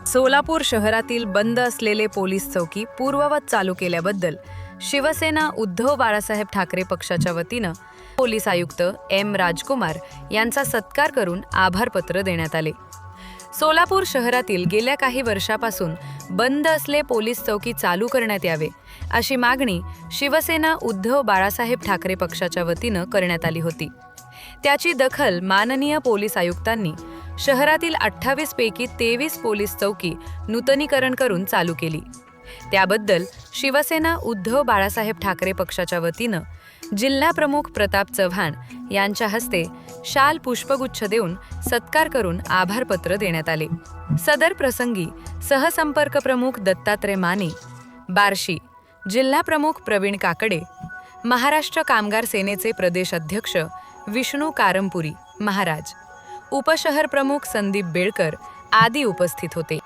सोलापूर शहरातील बंद असलेले पोलीस चौकी पूर्ववत चालू केल्याबद्दल शिवसेना उद्धव बाळासाहेब ठाकरे पक्षाच्या वतीनं पोलीस आयुक्त एम राजकुमार यांचा सत्कार करून आभारपत्र देण्यात आले। सोलापूर शहरातील गेल्या काही वर्षापासून बंद असले पोलीस चौकी चालू करण्यात यावे अशी मागणी शिवसेना उद्धव बाळासाहेब ठाकरे पक्षाच्या वतीनं करण्यात आली होती। त्याची दखल माननीय पोलीस आयुक्तांनी शहरातील 28 पैकी 23 पोलीस चौकी नूतनीकरण करून चालू केली। त्याबद्दल शिवसेना उद्धव बाळासाहेब ठाकरे पक्षाच्या वतीनं जिल्हा प्रमुख प्रताप चव्हाण यांच्या हस्ते शाल पुष्पगुच्छ देऊन सत्कार करून आभारपत्र देण्यात आले। सदर प्रसंगी सहसंपर्क प्रमुख दत्तात्रय माने, बार्शी जिल्हा प्रमुख प्रवीण काकडे, महाराष्ट्र कामगार सेनेचे प्रदेश अध्यक्ष विष्णू कारंपुरी महाराज, उपशहर प्रमुख संदीप बेळकर आदी उपस्थित होते।